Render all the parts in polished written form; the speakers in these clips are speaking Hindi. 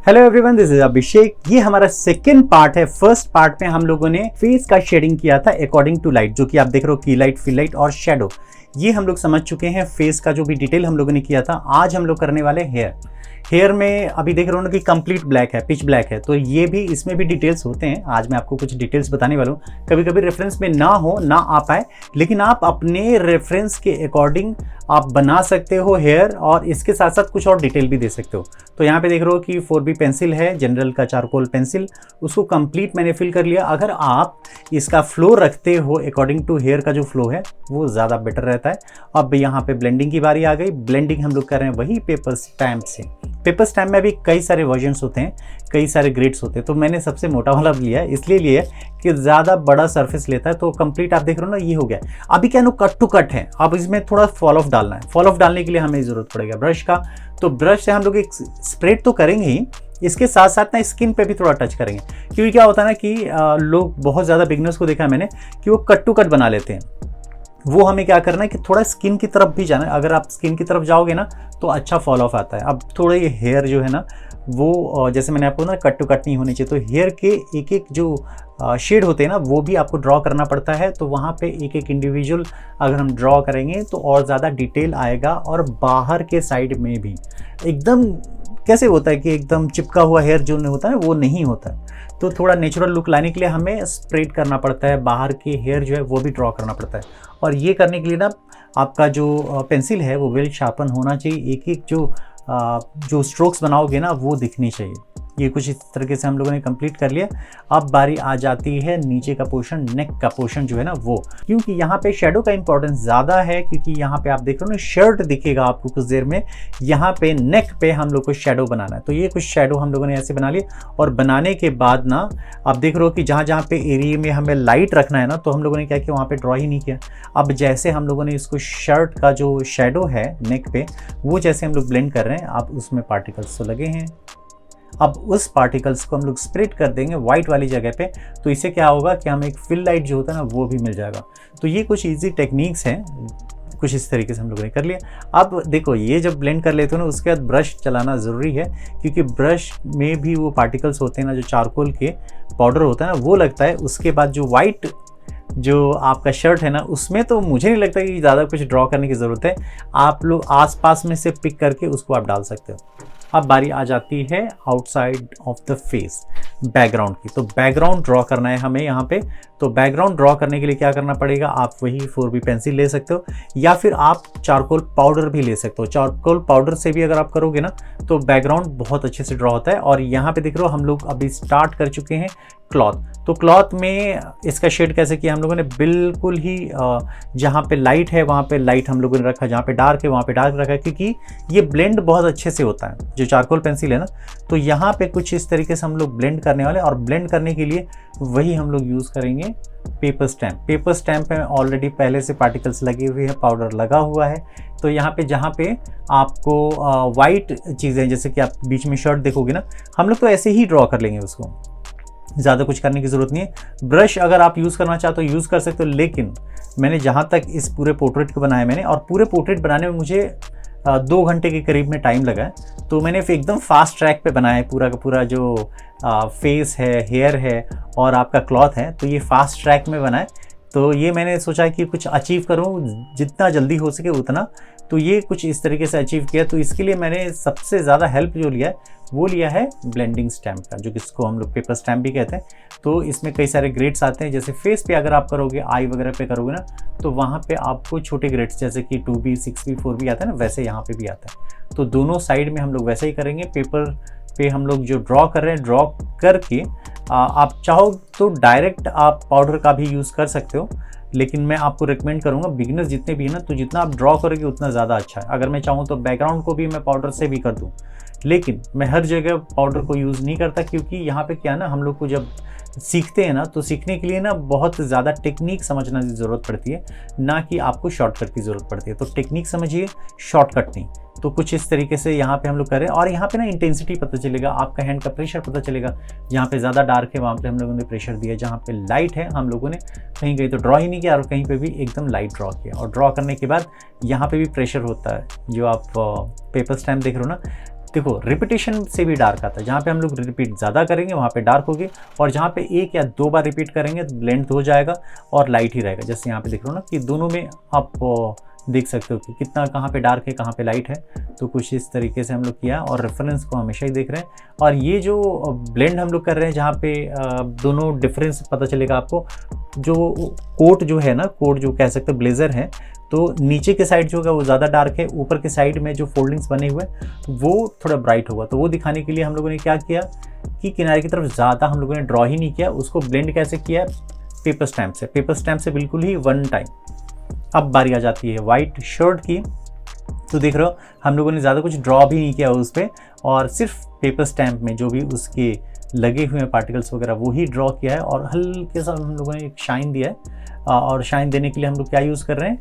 हेलो एवरीवन, दिस इज अभिषेक। ये हमारा सेकंड पार्ट है। फर्स्ट पार्ट में हम लोगों ने फेस का शेडिंग किया था अकॉर्डिंग टू लाइट, जो कि आप देख रहे हो, की लाइट, फिल लाइट और शेडो। ये हम लोग समझ चुके हैं। फेस का जो भी डिटेल हम लोगों ने किया था, आज हम लोग करने वाले हेयर में अभी देख रहे हो ना कि कंप्लीट ब्लैक है, पिच ब्लैक है, तो ये भी, इसमें भी डिटेल्स होते हैं। आज मैं आपको कुछ डिटेल्स बताने वाला हूँ। कभी कभी रेफरेंस में ना आ पाए, लेकिन आप अपने रेफरेंस के अकॉर्डिंग आप बना सकते हो हेयर, और इसके साथ साथ कुछ और डिटेल भी दे सकते हो। तो यहाँ पे देख रहे हो कि 4B पेंसिल है, जनरल का चारकोल पेंसिल, उसको कंप्लीट मैंने फिल कर लिया। अगर आप इसका फ्लो रखते हो अकॉर्डिंग टू हेयर का जो फ्लो है, वो ज़्यादा बेटर रहता है। अब यहाँ पे ब्लेंडिंग की बारी आ गई। ब्लेंडिंग हम लोग कर रहे हैं वही पेपर स्टैम्प से। पेपर स्टैम्प में भी कई सारे वर्जन्स होते हैं, कई सारे ग्रेड्स होते हैं, तो मैंने सबसे मोटा वाला लिया है, इसलिए लिया कि ज़्यादा बड़ा सरफेस लेता है। तो कंप्लीट आप देख रहे हो ना, ये हो गया। अभी क्या नो, कट टू कट है। अब इसमें थोड़ा फॉल ऑफ डालना है। फॉल ऑफ डालने के लिए हमें ज़रूरत पड़ेगा ब्रश का। तो ब्रश से हम लोग एक स्प्रेड तो करेंगे ही, इसके साथ साथ ना स्किन पे भी थोड़ा टच करेंगे। क्योंकि क्या होता है ना कि लोग, बहुत ज़्यादा बिगनर्स को देखा है मैंने कि वो कट टू कट बना लेते हैं। वो हमें क्या करना है कि थोड़ा स्किन की तरफ भी जाना है। अगर आप स्किन की तरफ जाओगे ना तो अच्छा फॉल ऑफ आता है। अब थोड़ा ये हेयर जो है ना, वो जैसे मैंने आपको ना, कट टू कट नहीं होनी चाहिए। तो हेयर के एक एक जो शेड होते हैं ना, वो भी आपको ड्रॉ करना पड़ता है। तो वहाँ पे एक एक इंडिविजुअल अगर हम ड्रॉ करेंगे तो और ज़्यादा डिटेल आएगा। और बाहर के साइड में भी एकदम कैसे होता है कि एकदम चिपका हुआ हेयर जो होता है वो नहीं होता है। तो थोड़ा नेचुरल लुक लाने के लिए हमें स्प्रेड करना पड़ता है, बाहर के हेयर जो है वो भी ड्रॉ करना पड़ता है। और ये करने के लिए ना, आपका जो पेंसिल है वो वेल शार्पन होना चाहिए। एक एक जो स्ट्रोक्स बनाओगे ना, वो दिखनी चाहिए। ये कुछ इस तरीके से हम लोगों ने कंप्लीट कर लिया। अब बारी आ जाती है नीचे का पोर्शन, नेक का पोर्शन जो है ना वो, क्योंकि यहाँ पे शेडो का इंपॉर्टेंस ज़्यादा है। क्योंकि यहाँ पे आप देख रहे हो ना, शर्ट दिखेगा आपको कुछ देर में। यहाँ पे नेक पे हम लोग को शेडो बनाना है। तो ये कुछ शेडो हम लोगों ने ऐसे बना लिया। और बनाने के बाद ना, आप देख रहे हो कि जहाँ जहाँ पे एरिया में हमें लाइट रखना है ना, तो हम लोगों ने क्या किया, वहाँ पे ड्रॉ ही नहीं किया। अब जैसे हम लोगों ने इसको, शर्ट का जो शेडो है नेक पे, वो जैसे हम लोग ब्लेंड कर रहे हैं, अब उसमें पार्टिकल्स तो लगे हैं। अब उस पार्टिकल्स को हम लोग स्प्रेड कर देंगे वाइट वाली जगह पे। तो इससे क्या होगा कि हमें एक फिल लाइट जो होता है ना, वो भी मिल जाएगा। तो ये कुछ इजी टेक्निक्स हैं, कुछ इस तरीके से हम लोगों ने कर लिया। अब देखो, ये जब ब्लेंड कर लेते हो ना, उसके बाद ब्रश चलाना ज़रूरी है। क्योंकि ब्रश में भी वो पार्टिकल्स होते हैं ना, जो चारकोल के पाउडर होता है ना, वो लगता है। उसके बाद जो वाइट जो आपका शर्ट है ना, उसमें तो मुझे नहीं लगता कि ज़्यादा कुछ ड्रॉ करने की ज़रूरत है। आप लोग आसपास में से पिक करके उसको आप डाल सकते हो। अब बारी आ जाती है outside of the face, background की। तो बैकग्राउंड ड्रॉ करना है हमें यहाँ पे। तो बैकग्राउंड ड्रॉ करने के लिए क्या करना पड़ेगा, आप वही 4B पेंसिल ले सकते हो, या फिर आप चारकोल पाउडर भी ले सकते हो। चारकोल पाउडर से भी अगर आप करोगे ना, तो बैकग्राउंड बहुत अच्छे से ड्रॉ होता है। और यहाँ पे देख रहे हो, हम लोग अभी स्टार्ट कर चुके हैं क्लॉथ। तो क्लॉथ में इसका शेड कैसे किया हम लोगों ने, बिल्कुल ही जहाँ पे लाइट है वहाँ पे लाइट हम लोगों ने रखा, जहाँ पे डार्क है वहाँ पे डार्क रखा है। क्योंकि ये ब्लेंड बहुत अच्छे से होता है जो चारकोल पेंसिल है ना। तो यहाँ पे कुछ इस तरीके से हम लोग ब्लेंड करने वाले। और ब्लेंड करने के लिए वही हम लोग यूज़ करेंगे पेपर स्टैम्प। पेपर स्टैम्प में ऑलरेडी पहले से पार्टिकल्स लगे हुए हैं, पाउडर लगा हुआ है। तो यहाँ पे जहाँ पे आपको वाइट चीज़ें, जैसे कि आप बीच में शर्ट देखोगे ना, हम लोग तो ऐसे ही ड्रॉ कर लेंगे उसको, ज़्यादा कुछ करने की ज़रूरत नहीं है। ब्रश अगर आप यूज़ करना चाहते हो यूज़ कर सकते हो। लेकिन मैंने जहाँ तक इस पूरे पोर्ट्रेट को बनाया मैंने, और पूरे पोर्ट्रेट बनाने में मुझे 2 घंटे के करीब में टाइम लगा है। तो मैंने फिर एकदम फास्ट ट्रैक पे बनाया है पूरा का पूरा। जो फेस है, हेयर है और आपका क्लॉथ है, तो ये फास्ट ट्रैक में बना है। तो ये मैंने सोचा कि कुछ अचीव करूँ जितना जल्दी हो सके उतना। तो ये कुछ इस तरीके से अचीव किया। तो इसके लिए मैंने सबसे ज़्यादा हेल्प जो लिया है वो लिया है ब्लेंडिंग स्टैम्प का, जो किसको हम लोग पेपर स्टैम्प भी कहते हैं। तो इसमें कई सारे ग्रेड्स आते हैं। जैसे फेस पे अगर आप करोगे, आई वगैरह पे करोगे ना, तो वहाँ पे आपको छोटे ग्रेड्स जैसे कि 2B, 6B, 4B आता है ना, वैसे यहाँ पे भी आता है। तो दोनों साइड में हम लोग वैसे ही करेंगे। पेपर पे हम लोग जो ड्रॉ कर रहे हैं, ड्रॉ करके आप चाहो तो डायरेक्ट आप पाउडर का भी यूज़ कर सकते हो। लेकिन मैं आपको रिकमेंड करूँगा, बिगिनर्स जितने भी हैं ना, तो जितना आप ड्रॉ करोगे उतना ज़्यादा अच्छा है। अगर मैं चाहूँ तो बैकग्राउंड को भी मैं पाउडर से भी कर दूँ, लेकिन मैं हर जगह पाउडर को यूज़ नहीं करता। क्योंकि यहाँ पे क्या है ना, हम लोग को जब सीखते हैं ना, तो सीखने के लिए ना बहुत ज़्यादा टेक्निक समझना की ज़रूरत पड़ती है, ना कि आपको शॉर्टकट की ज़रूरत पड़ती है। तो टेक्निक समझिए, शॉर्टकट नहीं। तो कुछ इस तरीके से यहाँ पे हम लोग करें। और यहाँ पे ना इंटेंसिटी पता चलेगा, आपका हैंड का प्रेशर पता चलेगा। जहाँ पे ज़्यादा डार्क है वहाँ पे हम लोगों ने प्रेशर दिया, जहाँ पे लाइट है हम लोगों ने कहीं कहीं तो ड्रॉ ही नहीं किया, और कहीं पे भी एकदम लाइट ड्रॉ किया। और ड्रॉ करने के बाद यहाँ पे भी प्रेशर होता है। जो आप पेपर स्टैम्प देख रहे हो ना, देखो रिपीटेशन से भी डार्क आता है, जहाँ पे हम लोग रिपीट ज़्यादा करेंगे वहाँ पे डार्क होगी, और जहाँ पे 1 या 2 बार रिपीट करेंगे तो ब्लेंड हो जाएगा और लाइट ही रहेगा। जैसे यहाँ पे देख रहे हो ना कि दोनों में आप देख सकते हो कि कितना कहाँ पे डार्क है कहाँ पे लाइट है। तो कुछ इस तरीके से हम लोग किया, और रेफरेंस को हमेशा ही देख रहे हैं। और ये जो ब्लेंड हम लोग कर रहे हैं जहाँ पे दोनों डिफरेंस पता चलेगा आपको। जो कोट जो है ना, कोट जो कह सकते हो ब्लेज़र है, तो नीचे के साइड जो होगा वो ज़्यादा डार्क है, ऊपर के साइड में जो फोल्डिंग्स बने हुए वो थोड़ा ब्राइट होगा। तो वो दिखाने के लिए हम लोगों ने क्या किया कि किनारे की तरफ ज़्यादा हम लोगों ने ड्रॉ ही नहीं किया, उसको ब्लेंड कैसे किया, पेपर स्टैम्प से। पेपर स्टैम्प से बिल्कुल ही 1 टाइम। अब बारी आ जाती है वाइट शर्ट की। तो देख रहे हो हम लोगों ने ज़्यादा कुछ ड्रॉ भी नहीं किया उस पर, और सिर्फ पेपर स्टैम्प में जो भी उसके लगे हुए पार्टिकल्स वगैरह वो ही ड्रॉ किया है, और हल्के सा हम लोगों ने एक शाइन दिया है। और शाइन देने के लिए हम लोग क्या यूज़ कर रहे हैं,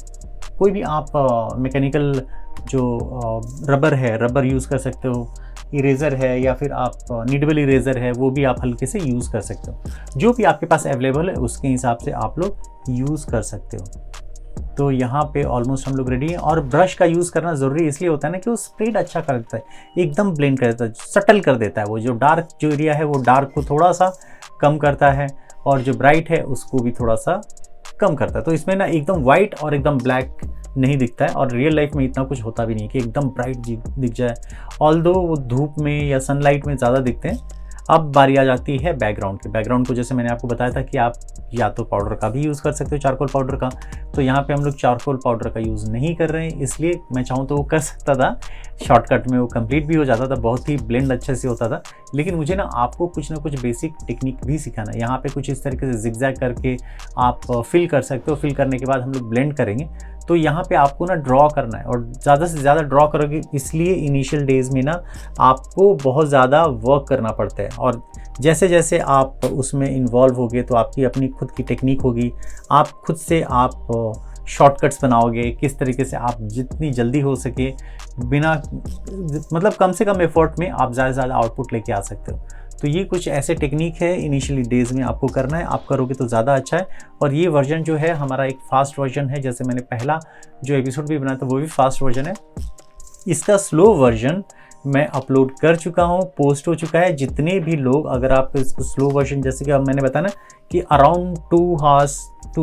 कोई भी आप मैकेनिकल जो रबर है, रबर यूज़ कर सकते हो, इरेज़र है, या फिर आप नीडबल इरेज़र है, वो भी आप हल्के से यूज़ कर सकते हो। जो भी आपके पास अवेलेबल है उसके हिसाब से आप लोग यूज़ कर सकते हो। तो यहाँ पे ऑलमोस्ट हम लोग रेडी हैं। और ब्रश का यूज़ करना ज़रूरी इसलिए होता है ना कि वो स्प्रेड अच्छा कर देता है, एकदम ब्लेंड कर देता है, सटल कर देता है। वो जो डार्क जो एरिया है वो डार्क को थोड़ा सा कम करता है, और जो ब्राइट है उसको भी थोड़ा सा कम करता है। तो इसमें ना एकदम वाइट और एकदम ब्लैक नहीं दिखता है, और रियल लाइफ में इतना कुछ होता भी नहीं कि एकदम ब्राइट दिख जाए, ऑल्दो वो धूप में या सनलाइट में ज़्यादा दिखते हैं। अब बारी आ जाती है बैकग्राउंड की। बैकग्राउंड को जैसे मैंने आपको बताया था कि आप या तो पाउडर का भी यूज़ कर सकते हो, चारकोल पाउडर का। तो यहाँ पे हम लोग चारकोल पाउडर का यूज़ नहीं कर रहे हैं, इसलिए मैं चाहूँ तो वो कर सकता था, शॉर्टकट में वो कंप्लीट भी हो जाता था, बहुत ही ब्लेंड अच्छे से होता था। लेकिन मुझे ना आपको कुछ ना कुछ बेसिक टेक्निक भी सिखाना है। यहाँ पे कुछ इस तरीके से जिगजैग करके आप फिल कर सकते हो। फिल करने के बाद हम लोग ब्लेंड करेंगे। तो यहाँ पे आपको ना ड्रॉ करना है, और ज़्यादा से ज़्यादा ड्रॉ करोगे, इसलिए इनिशियल डेज़ में ना आपको बहुत ज़्यादा वर्क करना पड़ता है। और जैसे जैसे आप उसमें इन्वॉल्व होगे तो आपकी अपनी खुद की टेक्निक होगी, आप खुद से आप शॉर्टकट्स बनाओगे, किस तरीके से आप जितनी जल्दी हो सके बिना मतलब कम से कम एफर्ट में आप ज़्यादा से ज़्यादा आउटपुट लेके आ सकते हो। तो ये कुछ ऐसे टेक्निक है इनिशियली डेज़ में आपको करना है, आप करोगे तो ज़्यादा अच्छा है। और ये वर्जन जो है हमारा एक फास्ट वर्जन है, जैसे मैंने पहला जो एपिसोड भी बनाया था वो भी फास्ट वर्जन है। इसका स्लो वर्जन मैं अपलोड कर चुका हूँ, पोस्ट हो चुका है। जितने भी लोग, अगर आप इसको स्लो वर्जन, जैसे कि अब मैंने बताया ना कि अराउंड 2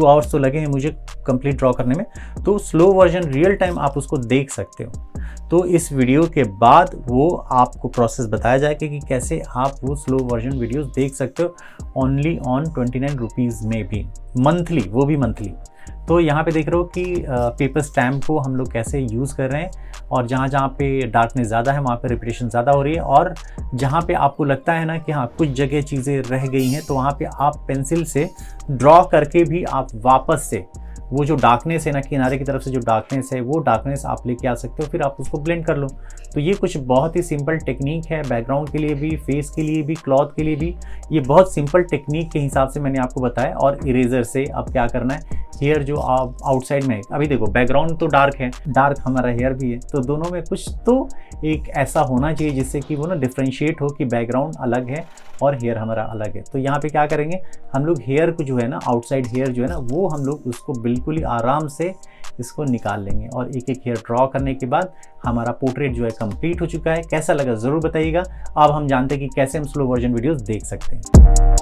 आवर्स तो लगे हैं मुझे कंप्लीट ड्रॉ करने में, तो स्लो वर्जन रियल टाइम आप उसको देख सकते हो। तो इस वीडियो के बाद वो आपको प्रोसेस बताया जाएगा कि कैसे आप वो स्लो वर्जन वीडियोस देख सकते हो ओनली ऑन 29 रुपीज़ में भी, मंथली, वो भी मंथली। तो यहाँ पे देख रहे हो कि पेपर स्टैम्प को हम लोग कैसे यूज़ कर रहे हैं, और जहाँ जहाँ पे डार्कनेस ज़्यादा है वहाँ पे रिपीटेशन ज़्यादा हो रही है, और जहाँ पे आपको लगता है ना कि हाँ कुछ जगह चीज़ें रह गई हैं, तो वहाँ पे आप पेंसिल से ड्रॉ करके भी आप वापस से वो जो डार्कनेस है ना, किनारे की तरफ से जो डार्कनेस है, वो डार्कनेस आप लेके आ सकते हो, फिर आप उसको ब्लेंड कर लो। तो ये कुछ बहुत ही सिंपल टेक्निक है, बैकग्राउंड के लिए भी, फेस के लिए भी, क्लॉथ के लिए भी। ये बहुत सिंपल टेक्निक के हिसाब से मैंने आपको बताया। और इरेजर से अब क्या करना है, हेयर जो आप आउटसाइड में, अभी देखो बैकग्राउंड तो डार्क है, डार्क हमारा हेयर भी है, तो दोनों में कुछ तो एक ऐसा होना चाहिए जिससे कि वो ना डिफ्रेंशिएट हो कि बैकग्राउंड अलग है और हेयर हमारा अलग है। तो यहाँ पे क्या करेंगे हम लोग, हेयर को जो है ना, आउटसाइड हेयर जो है ना, वो हम लोग उसको बिल्कुल ही आराम से इसको निकाल लेंगे। और एक एक हेयर ड्रॉ करने के बाद हमारा पोर्ट्रेट जो है कंप्लीट हो चुका है। कैसा लगा ज़रूर बताइएगा। अब हम जानते हैं कि कैसे हम स्लो वर्जन वीडियोस देख सकते हैं।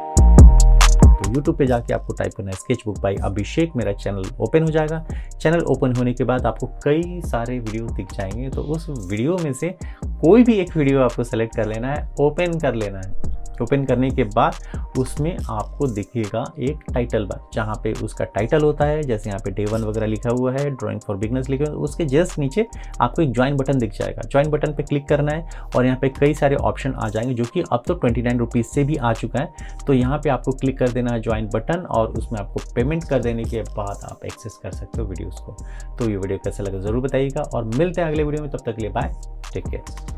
तो YouTube पे जाके आपको टाइप करना है स्केचबुक बाय अभिषेक, मेरा चैनल ओपन हो जाएगा। चैनल ओपन होने के बाद आपको कई सारे वीडियो दिख जाएंगे, तो उस वीडियो में से कोई भी एक वीडियो आपको सेलेक्ट कर लेना है, ओपन कर लेना है। ओपन करने के बाद उसमें आपको दिखेगा एक टाइटल बार, जहाँ पे उसका टाइटल होता है, जैसे यहाँ पे Day 1 वगैरह लिखा हुआ है, ड्राइंग फॉर बिगनर्स लिखा हुआ है, उसके जस्ट नीचे आपको एक ज्वाइन बटन दिख जाएगा। ज्वाइन बटन पे क्लिक करना है, और यहाँ पे कई सारे ऑप्शन आ जाएंगे, जो कि अब तो 29 रुपीज़ से भी आ चुका है। तो यहाँ पे आपको क्लिक कर देना है ज्वाइन बटन, और उसमें आपको पेमेंट कर देने के बाद आप एक्सेस कर सकते हो वीडियोज़ को। तो ये वीडियो कैसा लगा ज़रूर बताइएगा, और मिलते हैं अगले वीडियो में। तब तक के लिए बाय, टेक केयर।